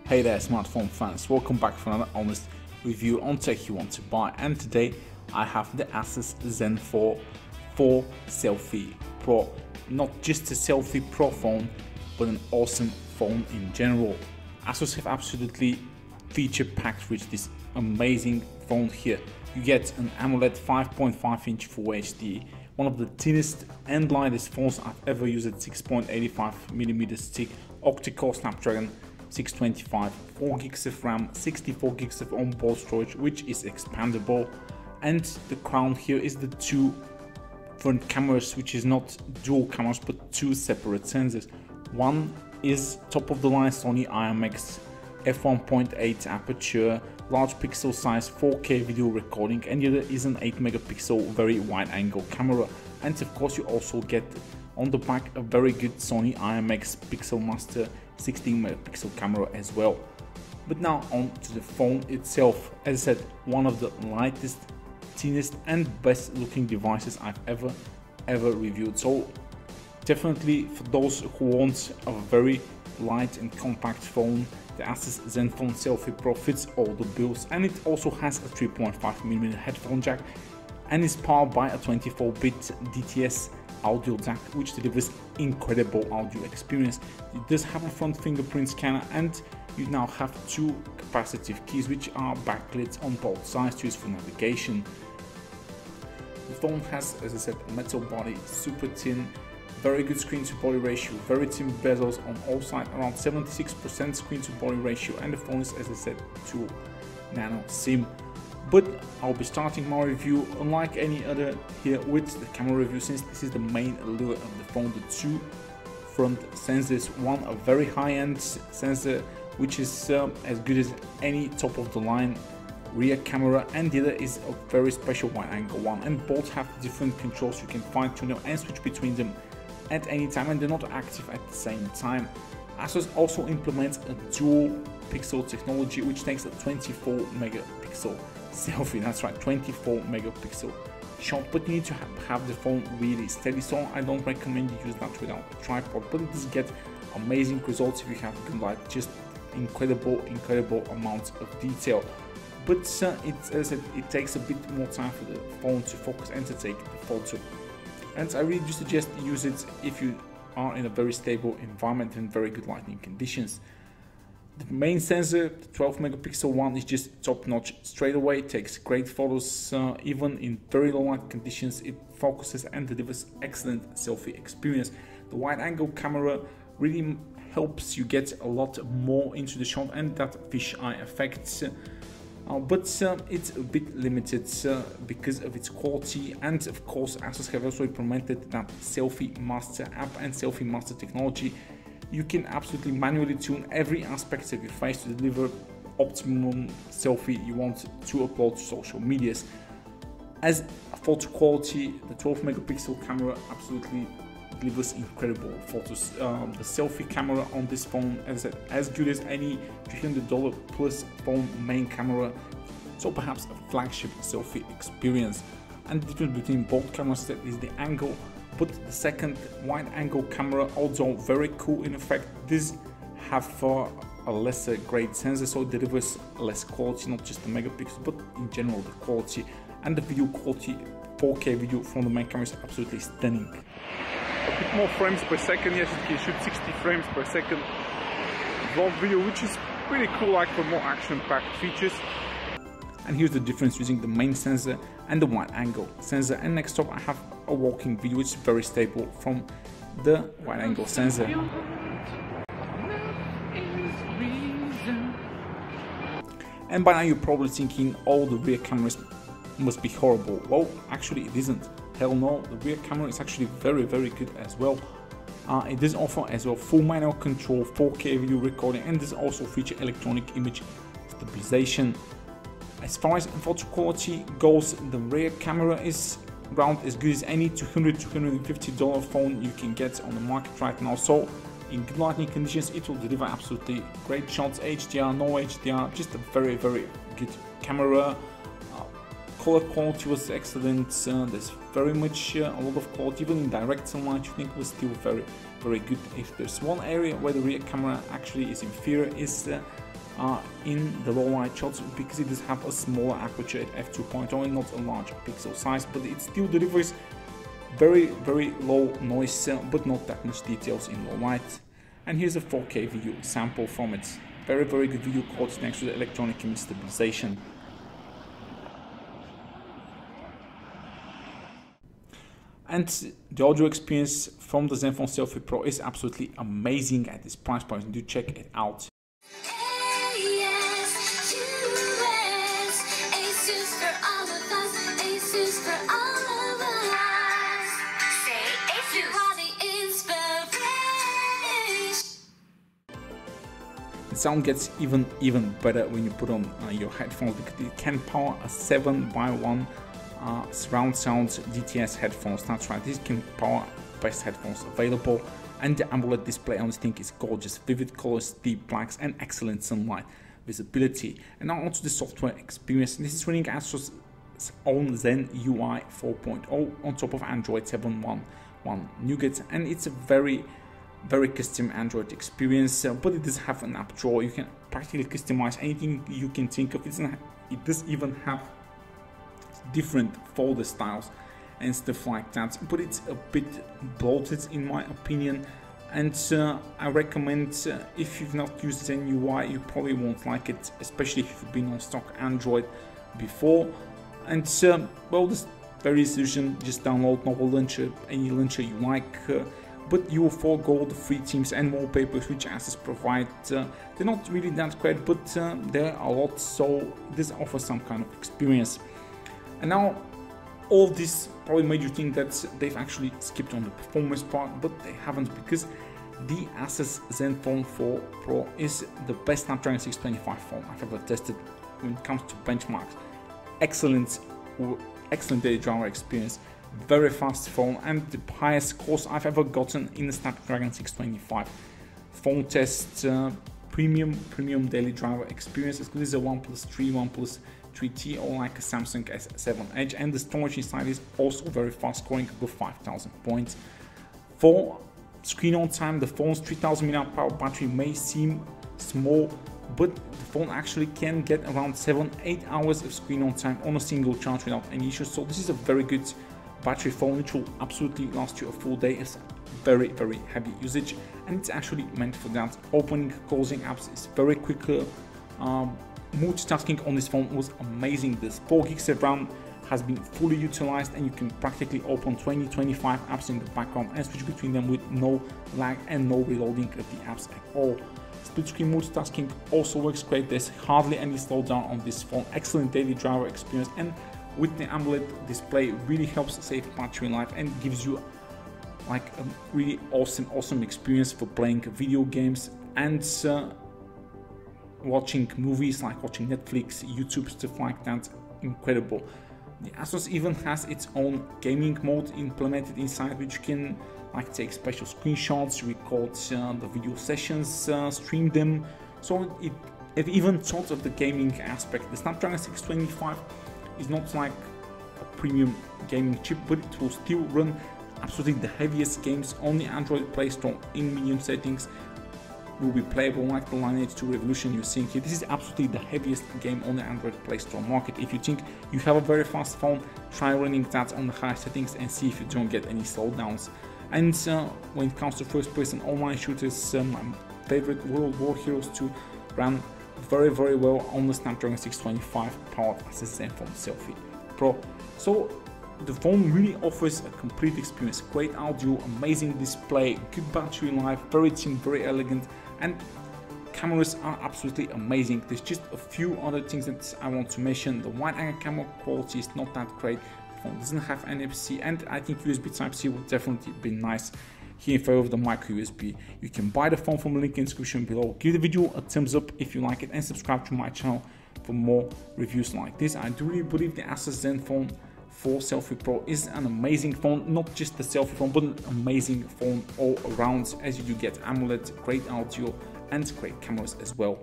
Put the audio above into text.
Hey there smartphone fans, welcome back for another honest review on tech you want to buy, and today I have the Asus Zenfone 4 Selfie Pro. Not just a Selfie Pro phone, but an awesome phone in general. Asus have absolutely feature packed with this amazing phone here. You get an AMOLED 5.5-inch Full HD, one of the thinnest and lightest phones I've ever used at 6.85mm thick, Octa-Core Snapdragon 625, 4 gigs of RAM, 64 gigs of onboard storage, which is expandable, and the crown here is the two front cameras, which is not dual cameras but two separate sensors. One is top of the line Sony IMX f1.8 aperture, large pixel size 4K video recording, and the other is an 8 megapixel very wide angle camera. And of course you also get on the back a very good Sony IMX Pixel Master 16 megapixel camera as well. But now on to the phone itself. As I said, one of the lightest, thinnest and best looking devices I've ever reviewed. So definitely for those who want a very light and compact phone, the Asus Zenfone Selfie Pro fits all the bills, and it also has a 3.5mm headphone jack and is powered by a 24-bit DTS audio DAC, which delivers incredible audio experience. It does have a front fingerprint scanner, and you now have two capacitive keys which are backlit on both sides to use for navigation. The phone has, as I said, a metal body, super thin, very good screen to body ratio, very thin bezels on all sides, around 76% screen to body ratio, and the phone is, as I said, 2 nano SIM. But I'll be starting my review, unlike any other here, with the camera review, since this is the main allure of the phone. The two front sensors, one a very high-end sensor which is as good as any top of the line rear camera, and the other is a very special wide angle one, and both have different controls. You can fine tune them and switch between them at any time, and they're not active at the same time. Asus also implements a dual pixel technology which takes a 24 megapixel selfie. That's right, 24 megapixel shot, but you need to have the phone really steady, so I don't recommend you use that without a tripod. But it does get amazing results if you have good light, just incredible amounts of detail. But it takes a bit more time for the phone to focus and to take the photo, and I really do suggest you use it if you are in a very stable environment and very good lighting conditions. The main sensor, the 12 megapixel one, is just top notch straight away. It takes great photos, even in very low light conditions. It focuses and delivers excellent selfie experience. The wide angle camera really helps you get a lot more into the shot and that fisheye effect. But it's a bit limited because of its quality, and of course Asus have also implemented that Selfie Master app and Selfie Master technology. You can absolutely manually tune every aspect of your face to deliver optimum selfie you want to upload to social medias. As a photo quality, the 12 megapixel camera absolutely delivers incredible photos. The selfie camera on this phone is as good as any $300 plus phone main camera, so perhaps a flagship selfie experience. And the difference between both cameras is the angle, but the second wide angle camera, although very cool in effect, does have a lesser grade sensor, so it delivers less quality, not just the megapixels but in general the quality. And the video quality, 4K video from the main camera, is absolutely stunning. A bit more frames per second. Yes, you can shoot 60 frames per second vlog video, which is pretty cool, like for more action-packed features. And here's the difference using the main sensor and the wide angle sensor. And next up I have a walking video, which is very stable from the wide angle sensor. And by now you're probably thinking, oh, the rear cameras must be horrible. Well, actually it isn't. Hell no, the rear camera is actually very good as well. It does offer as well full manual control, 4K video recording, and does also feature electronic image stabilization. As far as photo quality goes, the rear camera is around as good as any $200–250 phone you can get on the market right now. So in good lighting conditions it will deliver absolutely great shots, HDR, no HDR, just a very good camera. Color quality was excellent. There's very much a lot of quality, even in direct sunlight you think was still very good. If there's one area where the rear camera actually is inferior, is in the low light shots, because it does have a smaller aperture at f2.0 and not a large pixel size, but it still delivers very low noise, but not that much details in low light. And here's a 4K video sample from it. Very good video quality thanks to the electronic image stabilization. And the audio experience from the Zenfone Selfie Pro is absolutely amazing at this price point. Do check it out. Asus for all of us, Asus for all of us. Say Asus. Quality inspiration. The sound gets even better when you put on your headphones, because it can power a 7x1 surround sound DTS headphones. That's right, these can power best headphones available. And the AMOLED display on this thing is gorgeous, vivid colors, deep blacks, and excellent sunlight visibility. And now onto the software experience. This is running Asus' own Zen UI 4.0 on top of Android 7.1 Nougat, and it's a very custom Android experience, but it does have an app drawer. You can practically customize anything you can think of. It does even have different folder styles and stuff like that, but it's a bit bloated in my opinion. And I recommend, if you've not used Zen UI, you probably won't like it, especially if you've been on stock Android before. And well, there's various solutions. Just download Novel Launcher, any launcher you like, but you will forego the free themes and wallpapers which Asus provide. They're not really that great, but there are a lot, so this offers some kind of experience. And now, all of this probably made you think that they've actually skipped on the performance part, but they haven't, because the Asus Zenfone 4 Pro is the best Snapdragon 625 phone I've ever tested when it comes to benchmarks. Excellent daily driver experience, very fast phone, and the highest scores I've ever gotten in the Snapdragon 625 phone test. Premium daily driver experience, as good as a OnePlus 3, OnePlus 3T, or like a Samsung S7 Edge, and the storage inside is also very fast, scoring above 5,000 points. For screen on time, the phone's 3000 mAh battery may seem small, but the phone actually can get around 7-8 hours of screen on time on a single charge without any issues. So this is a very good battery phone which will absolutely last you a full day. It's very heavy usage, and it's actually meant for that. Opening, closing apps is very quick. Multitasking on this phone was amazing. The 4 gigs of RAM has been fully utilized, and you can practically open 20-25 apps in the background and switch between them with no lag and no reloading of the apps at all. Split screen multitasking also works great. There's hardly any slowdown on this phone. Excellent daily driver experience, and with the AMOLED display, really helps save battery life and gives you like a really awesome experience for playing video games and watching movies, like watching Netflix, YouTube, stuff like that. Incredible. The Asus even has its own gaming mode implemented inside, which you can like take special screenshots, record the video sessions, stream them. So it even thought of the gaming aspect. The Snapdragon 625 is not like a premium gaming chip, but it will still run absolutely the heaviest games on the Android Play Store in medium settings. Will be playable like the Lineage 2 Revolution you're seeing here. This is absolutely the heaviest game on the Android Play Store market. If you think you have a very fast phone, try running that on the high settings and see if you don't get any slowdowns. And when it comes to first-person online shooters, my favorite World War Heroes 2 ran very well on the Snapdragon 625 powered Asus Zenfone Selfie Pro. So the phone really offers a complete experience: great audio, amazing display, good battery life, very thin, very elegant, and cameras are absolutely amazing. There's just a few other things that I want to mention. The wide angle camera quality is not that great. The phone doesn't have NFC, and I think USB Type-C would definitely be nice here in favor of the micro USB. You can buy the phone from the link in the description below. Give the video a thumbs up if you like it, and subscribe to my channel for more reviews like this. I do really believe the Asus Zenfone 4 Selfie Pro is an amazing phone, not just the selfie phone, but an amazing phone all around, as you do get AMOLED, great audio, and great cameras as well.